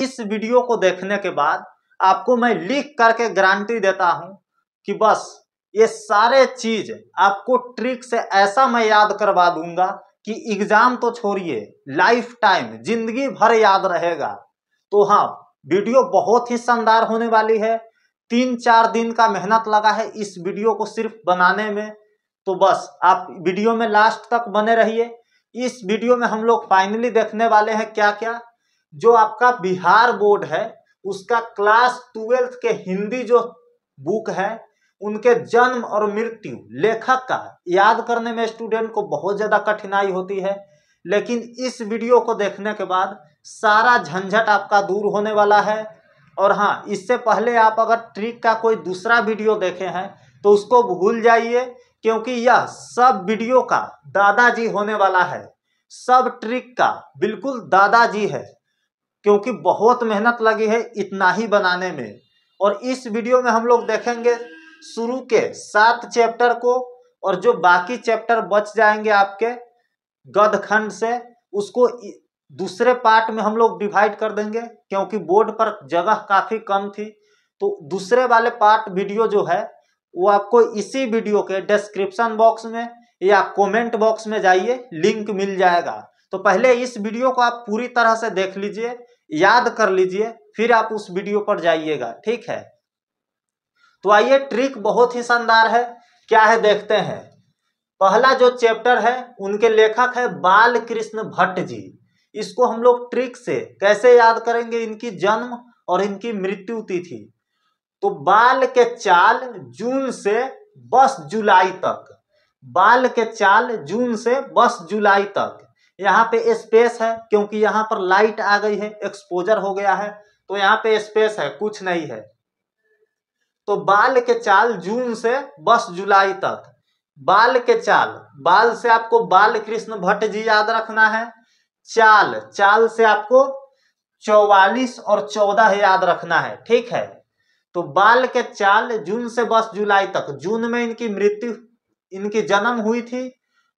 इस वीडियो को देखने के बाद आपको मैं लिख करके गारंटी देता हूं कि बस ये सारे चीज आपको ट्रिक से ऐसा मैं याद करवा दूंगा कि एग्जाम तो छोड़िए, लाइफ टाइम जिंदगी भर याद रहेगा। तो हाँ, वीडियो बहुत ही शानदार होने वाली है। 3-4 दिन का मेहनत लगा है इस वीडियो को सिर्फ बनाने में। तो बस आप वीडियो में लास्ट तक बने रहिए। इस वीडियो में हम लोग फाइनली देखने वाले हैं क्या क्या, जो आपका बिहार बोर्ड है उसका क्लास 12 के हिंदी जो बुक है उनके जन्म और मृत्यु लेखक का याद करने में स्टूडेंट को बहुत ज्यादा कठिनाई होती है, लेकिन इस वीडियो को देखने के बाद सारा झंझट आपका दूर होने वाला है। और हाँ, इससे पहले आप अगर ट्रिक का कोई दूसरा वीडियो देखे हैं तो उसको भूल जाइए, क्योंकि यह सब वीडियो का दादाजी होने वाला है। सब ट्रिक का बिल्कुल दादाजी है, क्योंकि बहुत मेहनत लगी है इतना ही बनाने में। और इस वीडियो में हम लोग देखेंगे शुरू के 7 चैप्टर को, और जो बाकी चैप्टर बच जाएंगे आपके गद्य खंड से उसको दूसरे पार्ट में हम लोग डिवाइड कर देंगे, क्योंकि बोर्ड पर जगह काफी कम थी। तो दूसरे वाले पार्ट वीडियो जो है वो आपको इसी वीडियो के डिस्क्रिप्शन बॉक्स में या कमेंट बॉक्स में जाइए, लिंक मिल जाएगा। तो पहले इस वीडियो को आप पूरी तरह से देख लीजिए, याद कर लीजिए, फिर आप उस वीडियो पर जाइएगा, ठीक है। तो आइए, ट्रिक बहुत ही शानदार है, क्या है देखते हैं। पहला जो चैप्टर है उनके लेखक है बाल कृष्ण भट्ट जी। इसको हम लोग ट्रिक से कैसे याद करेंगे, इनकी जन्म और इनकी मृत्यु तिथि। तो बाल के चाल जून से 20 जुलाई तक, बाल के चाल जून से 20 जुलाई तक। यहाँ पे स्पेस है क्योंकि यहाँ पर लाइट आ गई है, एक्सपोजर हो गया है, तो यहाँ पे स्पेस है, कुछ नहीं है। तो बाल के चाल जून से 20 जुलाई तक। बाल के चाल, बाल से आपको बाल कृष्ण भट्ट जी याद रखना है। चाल, चाल से आपको 44 और 14 याद रखना है, ठीक है। तो बाल के चाल जून से 20 जुलाई तक। जून में इनकी मृत्यु, इनकी जन्म हुई थी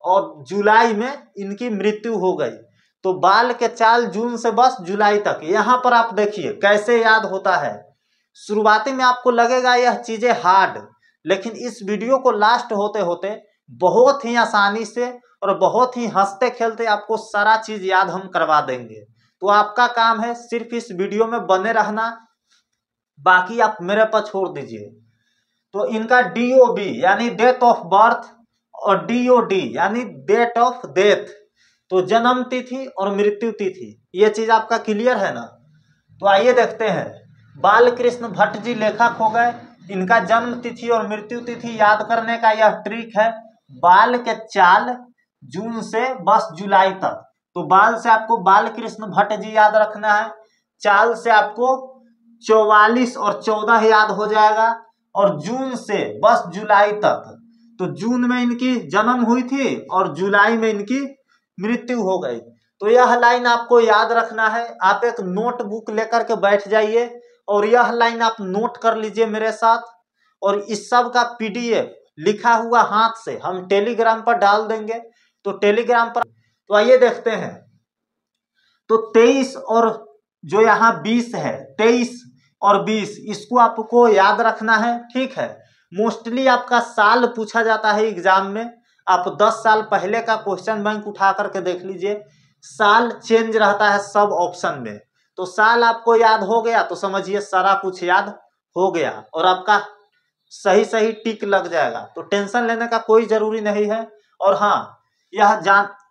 और जुलाई में इनकी मृत्यु हो गई। तो बाल के चाल जून से 20 जुलाई तक। यहां पर आप देखिए कैसे याद होता है। शुरुआती में आपको लगेगा यह चीजें हार्ड, लेकिन इस वीडियो को लास्ट होते होते बहुत ही आसानी से और बहुत ही हंसते खेलते आपको सारा चीज याद हम करवा देंगे। तो आपका काम है सिर्फ इस वीडियो में बने रहना, बाकी आप मेरे पर छोड़ दीजिए। तो इनका DOB यानी डेट ऑफ बर्थ और DOD यानी डेट ऑफ डेथ, तो जन्म तिथि और मृत्यु तिथि, ये चीज आपका क्लियर है ना। तो आइए देखते हैं। बाल कृष्ण भट्ट जी लेखक हो गए, इनका जन्म तिथि और मृत्यु तिथि याद करने का यह ट्रिक है। बाल के चाल जून से 20 जुलाई तक। तो बाल से आपको बाल कृष्ण भट्ट जी याद रखना है। चाल से आपको 44 और 14 याद हो जाएगा, और जून से 20 जुलाई तक। तो जून में इनकी जन्म हुई थी और जुलाई में इनकी मृत्यु हो गई। तो यह लाइन आपको याद रखना है। आप एक नोटबुक लेकर के बैठ जाइए और यह लाइन आप नोट कर लीजिए मेरे साथ, और इस सब का PDF लिखा हुआ हाथ से हम टेलीग्राम पर डाल देंगे। तो टेलीग्राम पर, तो आइए देखते हैं। तो 23 और जो यहाँ 20 है, 23 और 20, इसको आपको याद रखना है, ठीक है। मोस्टली आपका साल पूछा जाता है एग्जाम में। आप 10 साल पहले का क्वेश्चन बैंक उठा करके देख लीजिए, साल चेंज रहता है सब ऑप्शन में। तो साल आपको याद हो गया तो समझिए सारा कुछ याद हो गया और आपका सही सही टिक लग जाएगा। तो टेंशन लेने का कोई जरूरी नहीं है। और हाँ, यह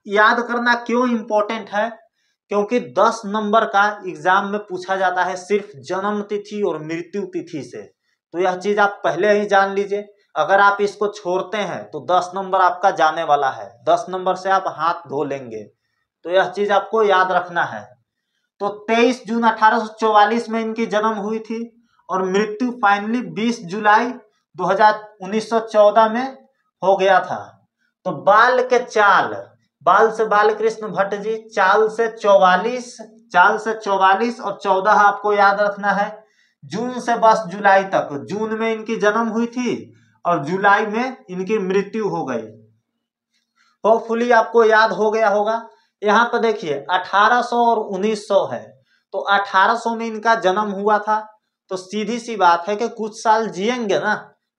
याद करना क्यों इंपॉर्टेंट है, क्योंकि 10 नंबर का एग्जाम में पूछा जाता है सिर्फ जन्म तिथि और मृत्यु तिथि से। तो यह चीज आप पहले ही जान लीजिए। अगर आप इसको छोड़ते हैं तो 10 नंबर आपका जाने वाला है, 10 नंबर से आप हाथ धो लेंगे। तो यह चीज आपको याद रखना है। तो 23 जून 1844 में इनकी जन्म हुई थी और मृत्यु फाइनली 20 जुलाई 1914 में हो गया था। तो बाल के चाल, बाल से बाल कृष्ण भट्ट जी, चाल से 44 और 14 आपको याद रखना है। जून से 20 जुलाई तक। जून में इनकी जन्म हुई थी और जुलाई में इनकी मृत्यु हो गई। होपफुली आपको याद हो गया होगा। यहाँ पर देखिए 1800 और 1900 है। तो 1800 में इनका जन्म हुआ था, तो सीधी सी बात है कि कुछ साल जिएंगे ना,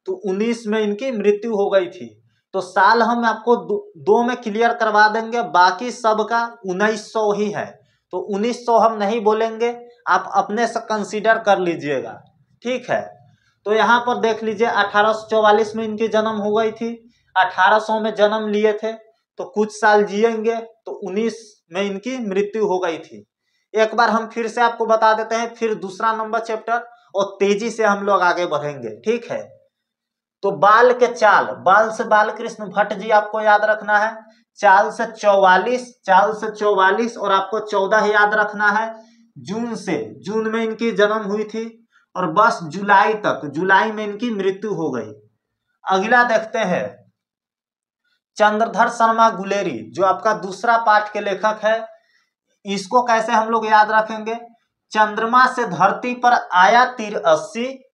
तो 19 में इनकी मृत्यु हो गई थी। तो साल हम आपको दो में क्लियर करवा देंगे, बाकी सबका 1900 ही है, तो 1900 हम नहीं बोलेंगे, आप अपने से कंसीडर कर लीजिएगा, ठीक है। तो यहाँ पर देख लीजिए 1844 में इनकी जन्म हो गई थी, 1800 में जन्म लिए थे, तो कुछ साल जिएंगे, तो 19 में इनकी मृत्यु हो गई थी। एक बार हम फिर से आपको बता देते हैं, फिर दूसरा नंबर चैप्टर, और तेजी से हम लोग आगे बढ़ेंगे, ठीक है। तो बाल के चाल, बाल से बाल कृष्ण भट्ट जी आपको याद रखना है, चाल से 44 और आपको 14 याद रखना है। जून में इनकी जन्म हुई थी, और बस जुलाई तक, जुलाई में इनकी मृत्यु हो गई। अगला देखते हैं चंद्रधर शर्मा गुलेरी, जो आपका दूसरा पाठ के लेखक है। इसको कैसे हम लोग याद रखेंगे, चंद्रमा से धरती पर आया तीर 80,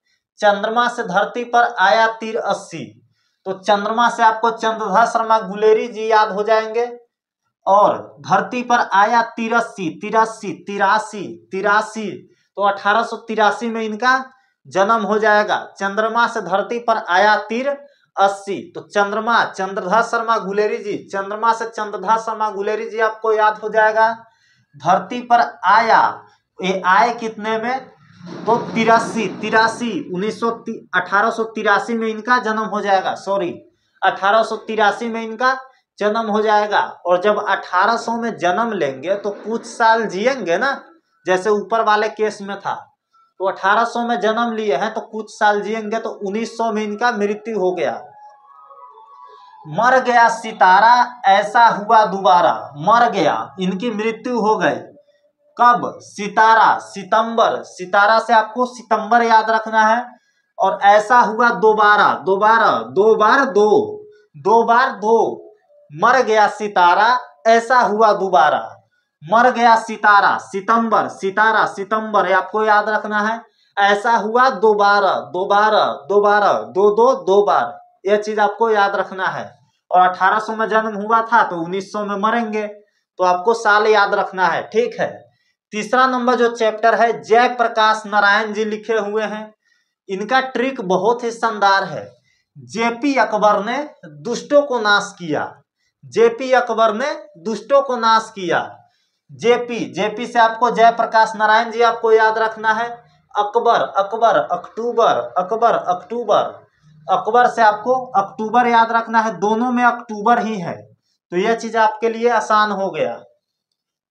चंद्रमा से धरती पर आया तीर 80, तो चंद्रमा से आपको चंद्रधर शर्मा गुलेरी जी याद हो जाएंगे, और धरती पर आया तीर 83, तो 1883 में इनका जन्म हो जाएगा। चंद्रमा से धरती पर आया तीर 80, तो चंद्रमा चंद्रधर शर्मा गुलेरी जी, चंद्रमा से चंद्रधर शर्मा गुलेरी जी आपको याद हो जाएगा। धरती पर आया, ये आए कितने में, तो 1883 में इनका जन्म हो जाएगा, 1883 में इनका जन्म हो जाएगा। और जब 1800 में जन्म लेंगे तो कुछ साल जिएंगे ना, जैसे ऊपर वाले केस में था, तो 1800 में जन्म लिए हैं तो कुछ साल जिएंगे, तो 1900 में इनका मृत्यु हो गया। मर गया सितारा ऐसा हुआ दोबारा, मर गया, इनकी मृत्यु हो गई। कब, सितारा, सितंबर, सितारा से आपको सितंबर याद रखना है, और ऐसा हुआ दोबारा, दो बार दो, मर गया सितारा ऐसा हुआ दोबारा, मर गया सितारा, सितंबर, सितारा सितंबर आपको याद रखना है, ऐसा हुआ दोबारा, दो बार, यह चीज आपको याद रखना है। और 1800 में जन्म हुआ था तो 1900 में मरेंगे, तो आपको साल याद रखना है, ठीक है। तीसरा नंबर जो चैप्टर है, जयप्रकाश नारायण जी लिखे हुए हैं, इनका ट्रिक बहुत ही शानदार है। जेपी अकबर ने दुष्टों को नाश किया, जेपी अकबर ने दुष्टों को नाश किया। जेपी से आपको जयप्रकाश नारायण जी आपको याद रखना है। अकबर, अकबर से आपको अक्टूबर याद रखना है, दोनों में अक्टूबर ही है, तो यह चीज आपके लिए आसान हो गया।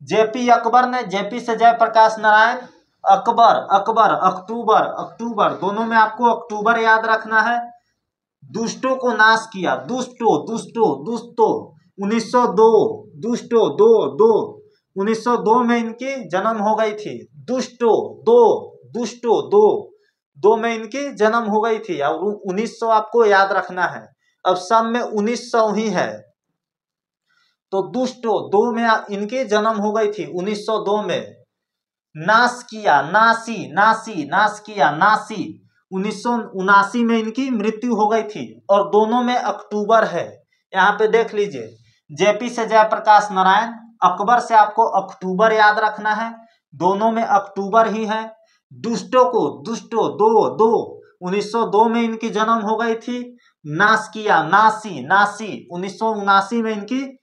जेपी अकबर ने, जेपी से जयप्रकाश नारायण, अकबर, अक्टूबर, दोनों में आपको अक्टूबर याद रखना है। दुष्टों को नाश किया, दुष्टों 1902, 1902 में इनकी जन्म हो गई थी। दुष्टों दो में इनकी जन्म हो गई थी, और 1900 आपको याद रखना है। अब सब में 1900 ही है, तो दुष्टों 2 में इनकी जन्म हो गई थी 1902 में। नाश किया, नासी 1979 में इनकी मृत्यु हो गई थी, और दोनों में अक्टूबर है। यहाँ पे देख लीजिए, जेपी से जयप्रकाश नारायण, अकबर से आपको अक्टूबर याद रखना है, दोनों में अक्टूबर ही है। दुष्टों 1902 में इनकी जन्म हो गई थी। नाश किया, नासी 1979 में इनकी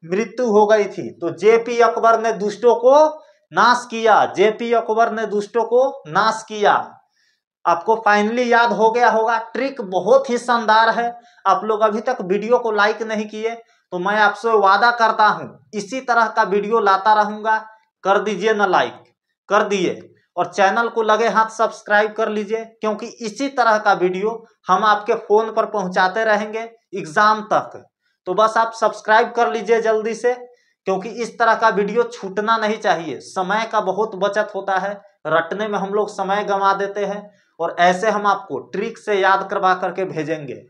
मृत्यु हो गई थी। तो जेपी अकबर ने दुष्टों को नाश किया, जेपी अकबर ने दुष्टों को नाश किया। आपको फाइनली याद हो गया होगा। ट्रिक बहुत ही शानदार है। आप लोग अभी तक वीडियो को लाइक नहीं किए, तो मैं आपसे वादा करता हूं इसी तरह का वीडियो लाता रहूंगा। कर दीजिए ना लाइक, कर दिए, और चैनल को लगे हाथ सब्सक्राइब कर लीजिए, क्योंकि इसी तरह का वीडियो हम आपके फोन पर पहुंचाते रहेंगे एग्जाम तक। तो बस आप सब्सक्राइब कर लीजिए जल्दी से, क्योंकि इस तरह का वीडियो छूटना नहीं चाहिए। समय का बहुत बचत होता है, रटने में हम लोग समय गंवा देते हैं, और ऐसे हम आपको ट्रिक से याद करवा करके भेजेंगे।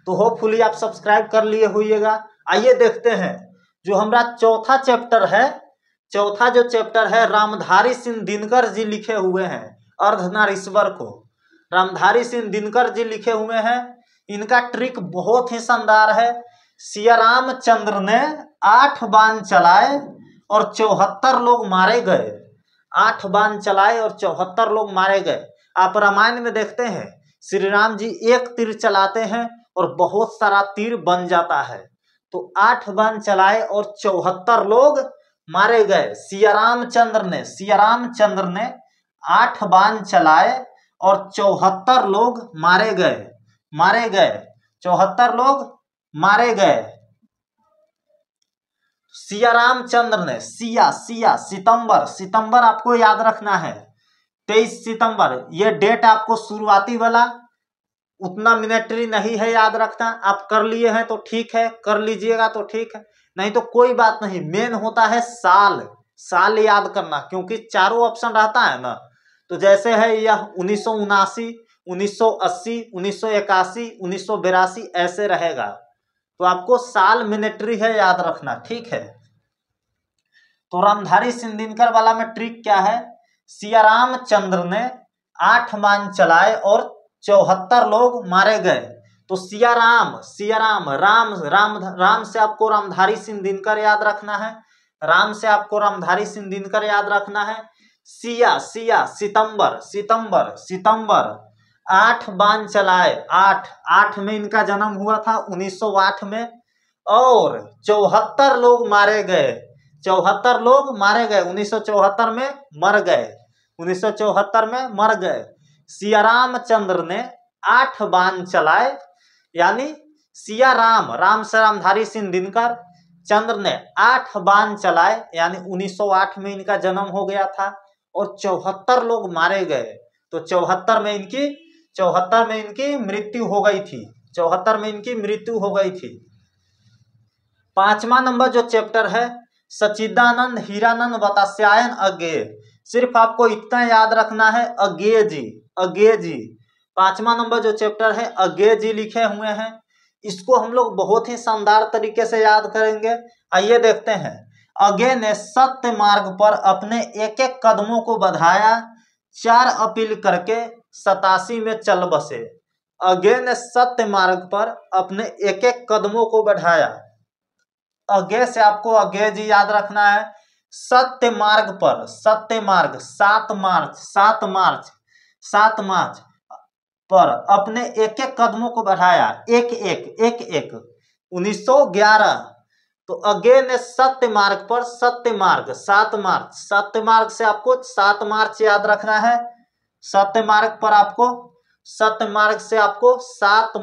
तो होपफुली आप सब्सक्राइब कर लिए होइएगा। आइए देखते हैं जो हमारा चौथा चैप्टर है। चौथा जो चैप्टर है, रामधारी सिंह दिनकर जी लिखे हुए हैं अर्धनारीश्वर को। रामधारी सिंह दिनकर जी लिखे हुए हैं। इनका ट्रिक बहुत ही शानदार है। सिया रामचंद्र ने 8 बाण चलाए और 74 लोग मारे गए। 8 बाण चलाए और 74 लोग मारे गए। आप रामायण में देखते हैं श्री राम जी एक तीर चलाते हैं और बहुत सारा तीर बन जाता है। तो 8 बाण चलाए और 74 लोग मारे गए। सिया रामचंद्र ने 8 बाण चलाए और 74 लोग मारे गए 74 लोग मारे गए। सिया रामचंद्र ने सितंबर आपको याद रखना है 23 सितंबर। ये डेट आपको शुरुआती वाला उतना मिलिट्री नहीं है याद रखना। आप कर लिए हैं तो ठीक है, कर लीजिएगा तो ठीक है, नहीं तो कोई बात नहीं। मेन होता है साल याद करना, क्योंकि चारों ऑप्शन रहता है ना। तो जैसे है यह 1979, 1980, 1981, 1982 ऐसे रहेगा। तो आपको साल मिलिट्री है याद रखना, ठीक है। तो रामधारी सिंह दिनकर वाला में ट्रिक क्या है? सिया रामचंद्र ने 8 बाण चलाए और 74 लोग मारे गए। तो सिया राम से आपको रामधारी सिंह दिनकर याद रखना है। राम से आपको रामधारी सिंह दिनकर याद रखना है। सिया सितंबर 8 बाण चलाए। 8 में इनका जन्म हुआ था 1908 में। और 74 लोग मारे गए। 74 लोग मारे गए 1974 में मर गए। 1974 में मर गए। सिया रामचंद्र ने 8 बाण चलाए, यानी सिया राम से रामधारी सिंह दिनकर, चंद्र ने 8 बाण चलाए, यानी 1908 में इनका जन्म हो गया था और 74 लोग मारे गए। तो 74 में इनकी मृत्यु हो गई थी। 74 में इनकी मृत्यु हो गई थी। 5वां नंबर जो चैप्टर है सच्चिदानंद हीरानंद बतास्यायन अज्ञेय। सिर्फ आपको इतना याद रखना है अज्ञेय जी। 5वां नंबर जो चैप्टर है अज्ञेय जी लिखे हुए हैं। इसको हम लोग बहुत ही शानदार तरीके से याद करेंगे। आइए देखते हैं। अज्ञेय ने सत्य मार्ग पर अपने एक एक कदमों को बढ़ाया, 4 अपील करके 87 में चल बसे। अज्ञेय ने सत्य मार्ग पर अपने एक एक कदमों को बढ़ाया। अज्ञेय से आपको अज्ञेय जी याद रखना है। सत्य मार्ग 7 मार्च पर अपने एक एक कदमों को बढ़ाया, एक एक 1911। तो अज्ञेय ने सत्य मार्ग 7 मार्च से आपको 7 मार्च याद रखना है। सत्य मार्ग से आपको 7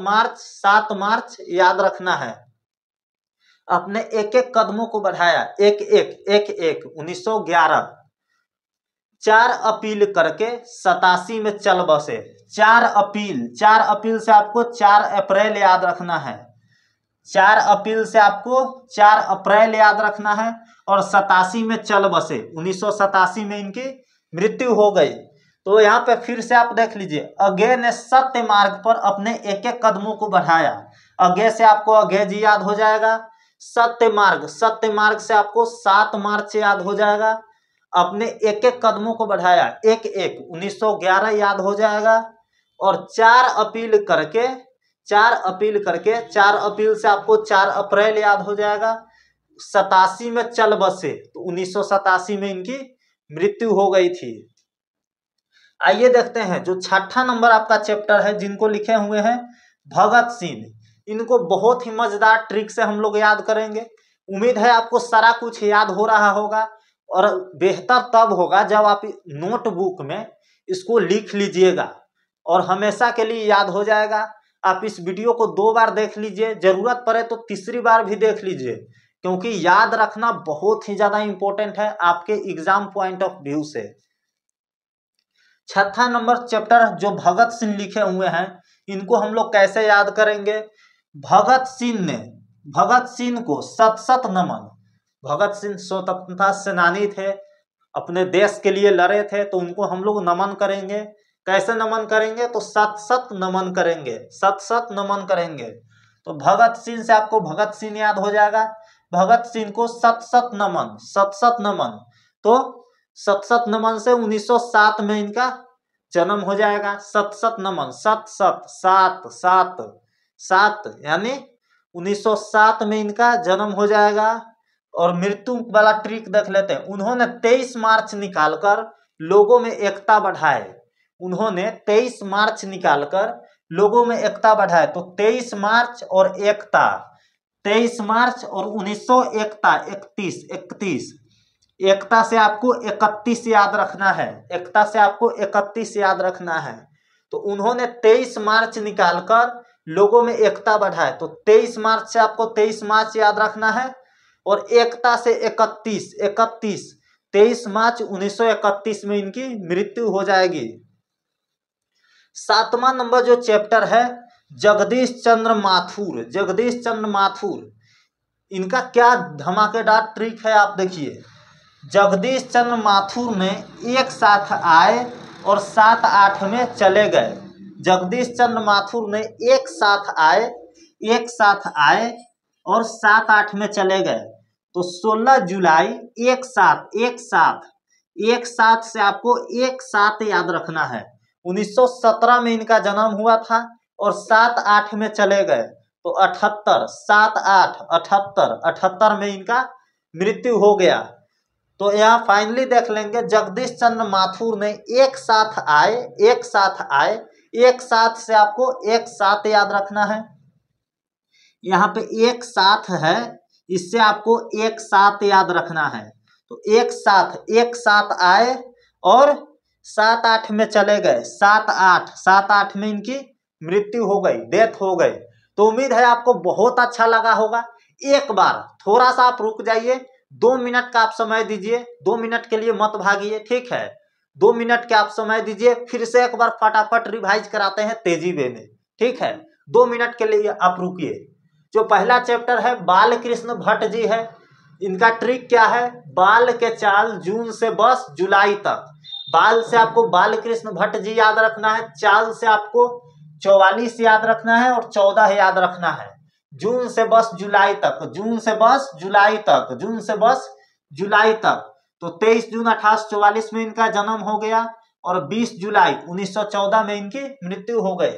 मार्च याद रखना है। अपने एक एक कदमों को बढ़ाया, एक 1911। 4 अपील करके 87 में चल बसे। 4 अपील से आपको 4 अप्रैल याद रखना है। 4 अपील से आपको 4 अप्रैल याद रखना है और 87 में चल बसे। 1987 में इनकी मृत्यु हो गई। तो यहाँ पे फिर से आप देख लीजिए, अज्ञेय ने सत्य मार्ग पर अपने एक एक कदमों को बढ़ाया। अज्ञेय से आपको अज्ञेय जी याद हो जाएगा। सत्य मार्ग से आपको 7 मार्च याद हो जाएगा। अपने एक एक कदमों को बढ़ाया, एक 1911 याद हो जाएगा। और 4 अपील करके 4 अपील से आपको 4 अप्रैल याद हो जाएगा। 87 में चल बसे, तो 1987 में इनकी मृत्यु हो गई थी। आइए देखते हैं जो 6ठा नंबर आपका चैप्टर है, जिनको लिखे हुए हैं भगत सिंह। इनको बहुत ही मजेदार ट्रिक से हम लोग याद करेंगे। उम्मीद है आपको सारा कुछ याद हो रहा होगा, और बेहतर तब होगा जब आप नोटबुक में इसको लिख लीजिएगा और हमेशा के लिए याद हो जाएगा। आप इस वीडियो को 2 बार देख लीजिए, जरूरत पड़े तो तीसरी बार भी देख लीजिए, क्योंकि याद रखना बहुत ही ज्यादा इंपॉर्टेंट है आपके एग्जाम पॉइंट ऑफ व्यू से। 6ठा नंबर चैप्टर जो भगत सिंह लिखे हुए हैं, इनको हम लोग कैसे याद करेंगे? भगत सिंह को सत नमन। भगत सिंह स्वतंत्रता सेनानी थे, अपने देश के लिए लड़े थे, तो उनको हम लोग नमन करेंगे। कैसे नमन करेंगे? तो सत नमन करेंगे, सत नमन करेंगे। तो भगत सिंह से आपको भगत सिंह याद हो जाएगा। भगत सिंह को सत नमन। तो सत नमन से 1907 में इनका जन्म हो जाएगा। सत नमन, सात यानी 1907 में इनका जन्म हो जाएगा। और मृत्यु वाला ट्रिक देख लेते हैं। उन्होंने 23 मार्च निकालकर लोगों में एकता बढ़ाए। उन्होंने 23 मार्च निकालकर लोगों में एकता बढ़ाए। तो 23 मार्च और एकता, 23 मार्च और 1900 एकता, 31 एकता से आपको 31 याद रखना है। एकता से आपको 31 याद रखना है। तो उन्होंने 23 मार्च निकालकर लोगों में एकता बढ़ाए। तो 23 मार्च से आपको 23 मार्च याद रखना है और एकता से 31, 23 मार्च 1931 में इनकी मृत्यु हो जाएगी। 7वां नंबर जो चैप्टर है जगदीश चंद्र माथुर। जगदीश चंद्र माथुर, इनका क्या धमाकेदार ट्रिक है आप देखिए। जगदीश चंद्र माथुर ने एक साथ आए और 7-8 में चले गए। जगदीश चंद्र माथुर ने एक साथ आए और 7-8 में चले गए। तो 16 जुलाई एक साथ से आपको एक साथ याद रखना है। 1917 में इनका जन्म हुआ था और 7-8 में चले गए। तो 78, 7-8, 78 में इनका मृत्यु हो गया। तो यहाँ फाइनली देख लेंगे जगदीश चंद्र माथुर ने एक साथ आए, एक साथ से आपको एक साथ याद रखना है। यहाँ पे एक साथ है, इससे आपको एक साथ याद रखना है। तो एक साथ आए और 7-8 में चले गए। 7-8 में इनकी मृत्यु हो गई, डेथ हो गई। तो उम्मीद है आपको बहुत अच्छा लगा होगा। एक बार थोड़ा सा आप रुक जाइए, 2 मिनट का आप समय दीजिए। 2 मिनट के लिए मत भागिए, ठीक है। 2 मिनट के आप समय दीजिए, फिर से एक बार फटाफट रिवाइज कराते हैं तेजी वे में, ठीक है। 2 मिनट के लिए आप रुकिए। जो पहला चैप्टर है बाल कृष्ण भट्ट जी है। इनका ट्रिक क्या है? बाल के चाल जून से बस जुलाई तक। बाल से आपको बाल कृष्ण भट्ट जी याद रखना है। चाल से आपको 44 याद रखना है और 14 याद रखना है। जून से बस जुलाई तक, जून से बस जुलाई तक। तो 23 जून 1844 में इनका जन्म हो गया और 20 जुलाई 1914 में इनकी मृत्यु हो गई।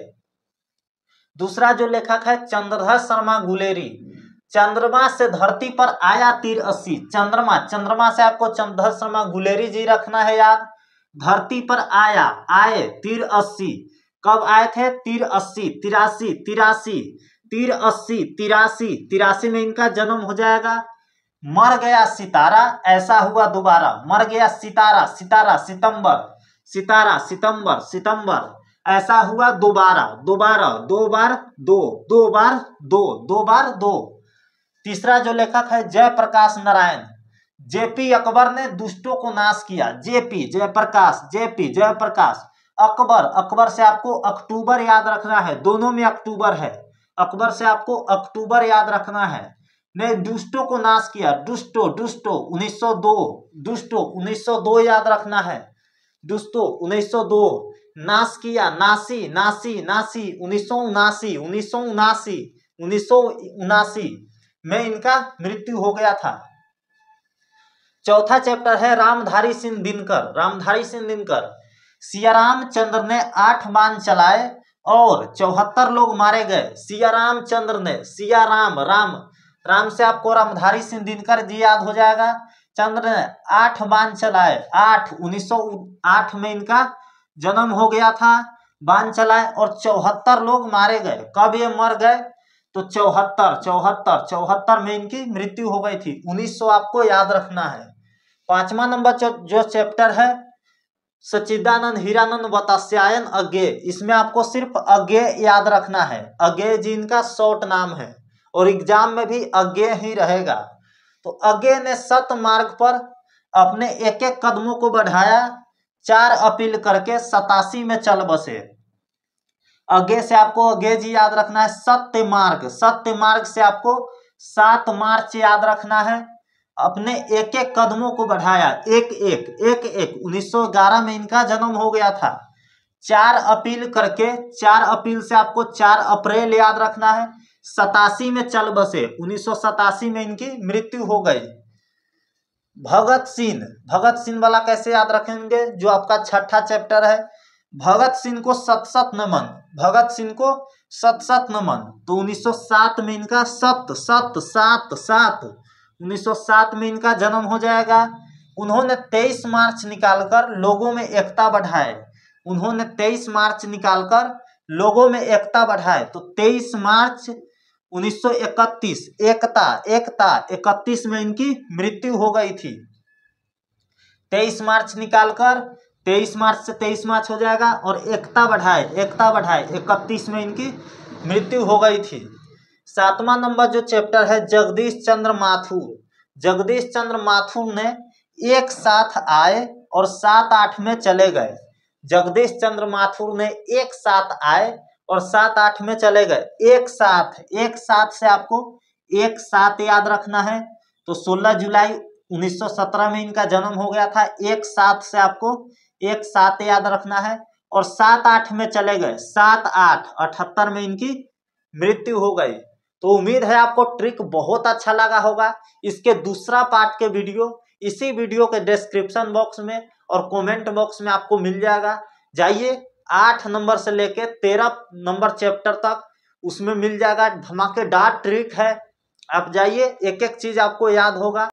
दूसरा जो लेखक है चंद्रधर शर्मा गुलेरी। चंद्रमा से धरती पर आया तीर 80। चंद्रमा से आपको चंद्रधर शर्मा गुलेरी जी रखना है याद। धरती पर आए तीर 80। कब आए थे? तीर 80, 83 में इनका जन्म हो जाएगा। मर गया सितारा, ऐसा हुआ दोबारा। मर गया सितारा, सितंबर, ऐसा हुआ दोबारा। दो बार दो। तीसरा जो लेखक है जयप्रकाश नारायण। जेपी अकबर ने दुष्टों को नाश किया। जयप्रकाश। अकबर से आपको अक्टूबर याद रखना है, दोनों में अक्टूबर है। अकबर से आपको अक्टूबर याद रखना है। ने दुष्टों को नाश किया, दुष्टो 1902 याद रखना है। दुष्टो 1902। नाश किया, नासी 1979 में इनका मृत्यु हो गया था। चौथा चैप्टर है रामधारी सिंह दिनकर। सियाराम चंद्र ने 8 बाण चलाए और 74 लोग मारे गए। राम से आपको रामधारी सिंह दिनकर जी याद हो जाएगा। चंद्र ने 8 बाण चलाए। 1908 में इनका जन्म हो गया था। बाण चलाए और 74 लोग मारे गए। कब ये मर गए? तो 74 में इनकी मृत्यु हो गई थी। 1900 आपको याद रखना है। 5वां नंबर जो चैप्टर है सच्चिदानंद हीरानंद वत्स्यायन अज्ञेय। इसमें आपको सिर्फ अज्ञेय याद रखना है। अज्ञेय जी इनका शॉर्ट नाम है और एग्जाम में भी अज्ञेय ही रहेगा। तो अज्ञेय ने सत्य मार्ग पर अपने एक कदमों को बढ़ाया। 4 अपील करके 87 में चल बसे। अज्ञेय से आपको अज्ञेय जी याद रखना है। सत्य मार्ग से आपको 7 मार्च याद रखना है। अपने एक कदमों को बढ़ाया, एक 1911 में इनका जन्म हो गया था। 4 अपील करके 4 अपील से आपको 4 अप्रैल याद रखना है। 87 में चल बसे। 1987 में इनकी मृत्यु हो गई। भगत सिंह वाला कैसे याद रखेंगे? जो आपका 6ठा चैप्टर है। भगत सिंह को सत नमन। तो 1907 में इनका 1907 में इनका जन्म हो जाएगा। उन्होंने 23 मार्च निकालकर लोगों में एकता बढ़ाए। उन्होंने 23 मार्च निकालकर लोगों में एकता बढ़ाए। तो 23 मार्च 1931 एकता 31 में इनकी मृत्यु हो गई थी। 23 मार्च निकालकर 23 मार्च से 23 मार्च हो जाएगा और एकता बढ़ाए 31 में इनकी मृत्यु हो गई थी। 7वां नंबर जो चैप्टर है जगदीश चंद्र माथुर। जगदीश चंद्र माथुर ने एक साथ आए और 7-8 में चले गए। जगदीश चंद्र माथुर ने एक साथ आए और 7-8 में चले गए। एक साथ से आपको एक साथ याद रखना है। तो 16 जुलाई 1917 में इनका जन्म हो गया था। एक साथ से आपको एक साथ याद रखना है और 7-8 में चले गए। 7-8 78 में इनकी मृत्यु हो गई। तो उम्मीद है आपको ट्रिक बहुत अच्छा लगा होगा। इसके दूसरा पार्ट के वीडियो इसी वीडियो के डिस्क्रिप्शन बॉक्स में और कमेंट बॉक्स में आपको मिल जाएगा। जाइए 8 नंबर से लेके 13 नंबर चैप्टर तक उसमें मिल जाएगा। धमाकेदार ट्रिक है, आप जाइए एक एक चीज आपको याद होगा।